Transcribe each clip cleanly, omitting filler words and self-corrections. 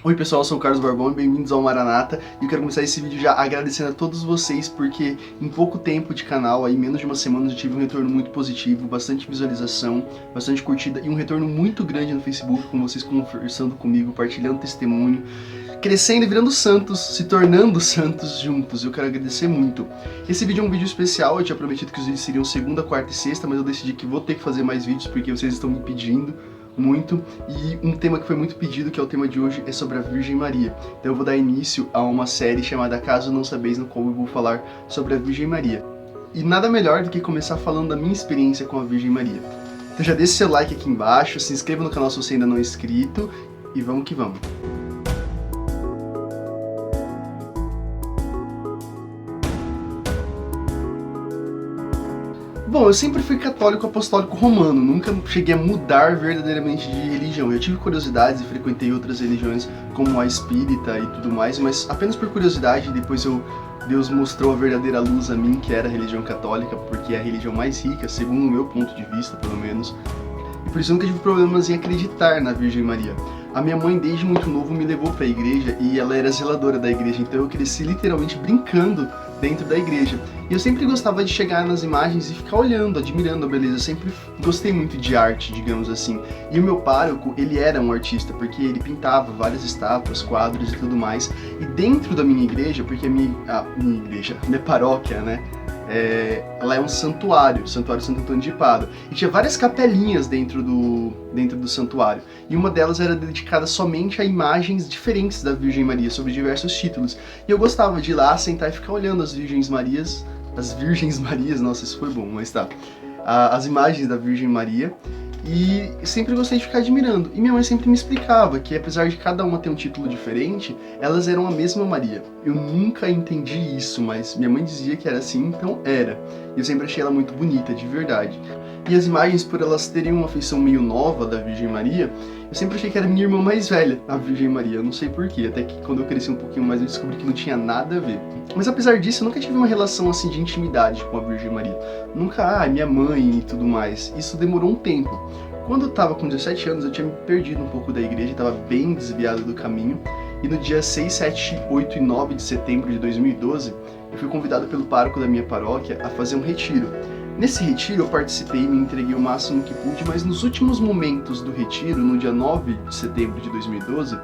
Oi pessoal, eu sou o Carlos Barbão e bem-vindos ao Maranata. E eu quero começar esse vídeo já agradecendo a todos vocês, porque em pouco tempo de canal, aí menos de uma semana, eu tive um retorno muito positivo, bastante visualização, bastante curtida e um retorno muito grande no Facebook, com vocês conversando comigo, partilhando testemunho, crescendo e virando santos, se tornando santos juntos. Eu quero agradecer muito. Esse vídeo é um vídeo especial, eu tinha prometido que os vídeos seriam segunda, quarta e sexta, mas eu decidi que vou ter que fazer mais vídeos porque vocês estão me pedindo muito, e um tema que foi muito pedido, que é o tema de hoje, é sobre a Virgem Maria. Então eu vou dar início a uma série chamada Caso Não Sabeis, no qual eu vou falar sobre a Virgem Maria. E nada melhor do que começar falando da minha experiência com a Virgem Maria. Então já deixa seu like aqui embaixo, se inscreva no canal se você ainda não é inscrito, e vamos que vamos. Bom, eu sempre fui católico apostólico romano, nunca cheguei a mudar verdadeiramente de religião. Eu tive curiosidades e frequentei outras religiões, como a espírita e tudo mais, mas apenas por curiosidade. Depois Deus mostrou a verdadeira luz a mim, que era a religião católica, porque é a religião mais rica, segundo o meu ponto de vista, pelo menos. E por isso eu nunca tive problemas em acreditar na Virgem Maria. A minha mãe, desde muito novo, me levou para a igreja e ela era zeladora da igreja, então eu cresci literalmente brincando dentro da igreja. E eu sempre gostava de chegar nas imagens e ficar olhando, admirando a beleza. Eu sempre gostei muito de arte, digamos assim. E o meu pároco, ele era um artista, porque ele pintava várias estátuas, quadros e tudo mais. E dentro da minha igreja, porque a minha paróquia, né? Ela é um santuário Santo Antônio de Pádua, e tinha várias capelinhas dentro do santuário, e uma delas era dedicada somente a imagens diferentes da Virgem Maria, sobre diversos títulos, e eu gostava de ir lá, sentar e ficar olhando as Virgens Marias, nossa, isso foi bom, mas tá, as imagens da Virgem Maria, e sempre gostei de ficar admirando. E minha mãe sempre me explicava que, apesar de cada uma ter um título diferente, elas eram a mesma Maria. Eu nunca entendi isso, mas minha mãe dizia que era assim, então era. E eu sempre achei ela muito bonita, de verdade. E as imagens, por elas terem uma feição meio nova da Virgem Maria, eu sempre achei que era minha irmã mais velha, a Virgem Maria. Eu não sei porquê, até que quando eu cresci um pouquinho mais eu descobri que não tinha nada a ver. Mas apesar disso, eu nunca tive uma relação assim de intimidade com a Virgem Maria. Nunca, minha mãe e tudo mais. Isso demorou um tempo. Quando eu tava com 17 anos, eu tinha me perdido um pouco da igreja, estava bem desviado do caminho. E no dia 6, 7, 8 e 9 de setembro de 2012, eu fui convidado pelo pároco da minha paróquia a fazer um retiro. Nesse retiro eu participei e me entreguei o máximo que pude, mas nos últimos momentos do retiro, no dia 9 de setembro de 2012,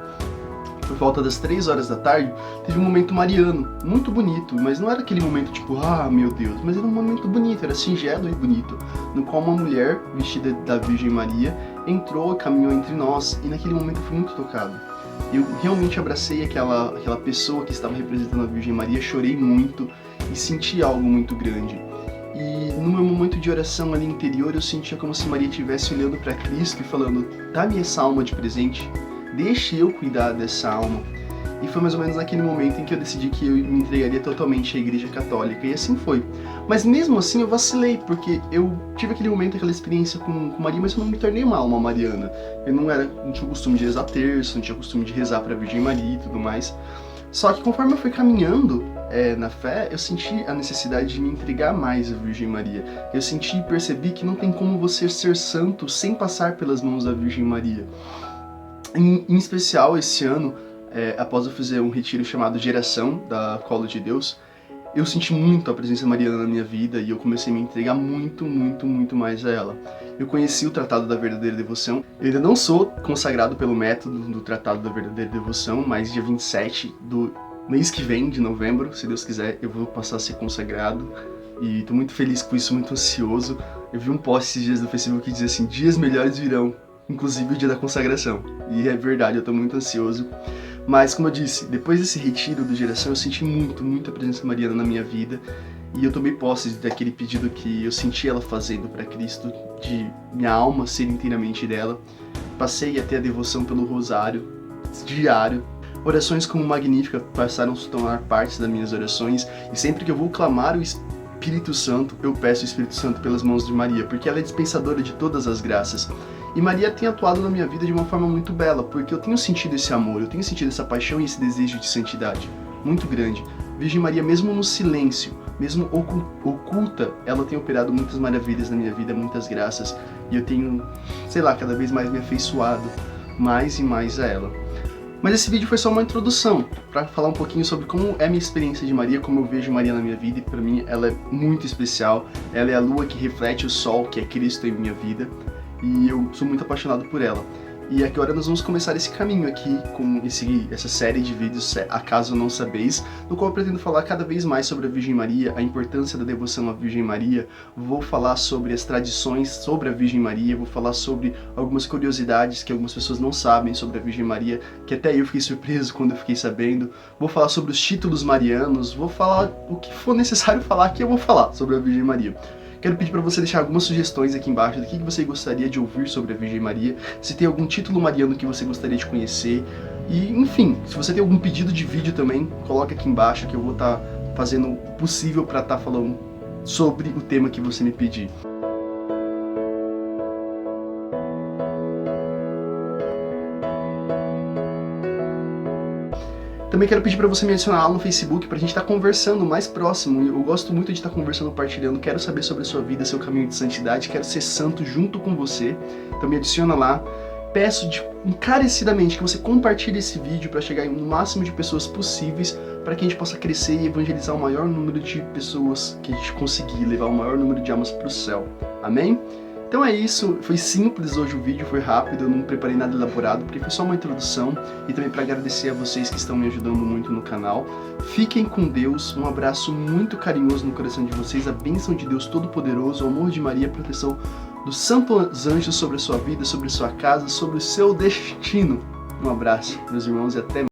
por volta das 3 horas da tarde, teve um momento mariano, muito bonito, mas não era aquele momento tipo, meu Deus, mas era um momento bonito, era singelo e bonito, no qual uma mulher, vestida da Virgem Maria, entrou e caminhou entre nós, e naquele momento eu fui muito tocado. Eu realmente abracei aquela pessoa que estava representando a Virgem Maria, chorei muito e senti algo muito grande. E no meu momento de oração ali interior, eu sentia como se Maria estivesse olhando para Cristo e falando, dá-me essa alma de presente, deixe eu cuidar dessa alma. E foi mais ou menos naquele momento em que eu decidi que eu me entregaria totalmente à Igreja Católica, e assim foi. Mas mesmo assim eu vacilei, porque eu tive aquele momento, aquela experiência com Maria, mas eu não me tornei uma alma mariana. Eu não tinha o costume de rezar terço, não tinha o costume de rezar para a Virgem Maria e tudo mais. Só que conforme eu fui caminhando na fé, eu senti a necessidade de me entregar mais à Virgem Maria. Eu senti e percebi que não tem como você ser santo sem passar pelas mãos da Virgem Maria. Em especial, esse ano, após eu fazer um retiro chamado Geração, da Colo de Deus, eu senti muito a presença mariana na minha vida e eu comecei a me entregar muito, muito, muito mais a ela. Eu conheci o Tratado da Verdadeira Devoção. Eu ainda não sou consagrado pelo método do Tratado da Verdadeira Devoção, mas dia 27 do mês que vem, de novembro, se Deus quiser, eu vou passar a ser consagrado. E tô muito feliz com isso, muito ansioso. Eu vi um post esses dias no Facebook que dizia assim, dias melhores virão, inclusive o dia da consagração. E é verdade, eu tô muito ansioso. Mas, como eu disse, depois desse retiro do Geração, eu senti muita presença mariana na minha vida. E eu tomei posse daquele pedido que eu senti ela fazendo para Cristo, de minha alma ser inteiramente dela. Passei a ter a devoção pelo rosário diário. Orações como Magnífica passaram a se tornar parte das minhas orações. E sempre que eu vou clamar o Espírito Santo, eu peço o Espírito Santo pelas mãos de Maria, porque ela é dispensadora de todas as graças. E Maria tem atuado na minha vida de uma forma muito bela, porque eu tenho sentido esse amor, eu tenho sentido essa paixão e esse desejo de santidade muito grande. Virgem Maria, mesmo no silêncio, mesmo oculta, ela tem operado muitas maravilhas na minha vida, muitas graças, e eu tenho, cada vez mais me afeiçoado mais e mais a ela. Mas esse vídeo foi só uma introdução, para falar um pouquinho sobre como é a minha experiência de Maria, como eu vejo Maria na minha vida, e para mim ela é muito especial. Ela é a lua que reflete o sol, que é Cristo em minha vida, e eu sou muito apaixonado por ela. E agora nós vamos começar esse caminho aqui com essa série de vídeos, Acaso Não Sabeis, no qual eu pretendo falar cada vez mais sobre a Virgem Maria, a importância da devoção à Virgem Maria. Vou falar sobre as tradições sobre a Virgem Maria, vou falar sobre algumas curiosidades que algumas pessoas não sabem sobre a Virgem Maria, que até eu fiquei surpreso quando eu fiquei sabendo. Vou falar sobre os títulos marianos, vou falar o que for necessário falar, que eu vou falar sobre a Virgem Maria. Quero pedir para você deixar algumas sugestões aqui embaixo do que você gostaria de ouvir sobre a Virgem Maria, se tem algum título mariano que você gostaria de conhecer, e enfim, se você tem algum pedido de vídeo também, coloca aqui embaixo que eu vou estar fazendo o possível para estar falando sobre o tema que você me pedir. Também quero pedir para você me adicionar lá no Facebook para a gente estar conversando mais próximo. Eu gosto muito de estar conversando, partilhando, quero saber sobre a sua vida, seu caminho de santidade, quero ser santo junto com você. Então me adiciona lá. Peço encarecidamente que você compartilhe esse vídeo para chegar no máximo de pessoas possíveis, para que a gente possa crescer e evangelizar o maior número de pessoas que a gente conseguir, levar o maior número de almas para o céu. Amém? Então é isso, foi simples hoje o vídeo, foi rápido, eu não preparei nada elaborado, porque foi só uma introdução, e também para agradecer a vocês que estão me ajudando muito no canal. Fiquem com Deus, um abraço muito carinhoso no coração de vocês, a bênção de Deus Todo-Poderoso, o amor de Maria, a proteção dos santos anjos sobre a sua vida, sobre a sua casa, sobre o seu destino. Um abraço, meus irmãos, e até mais.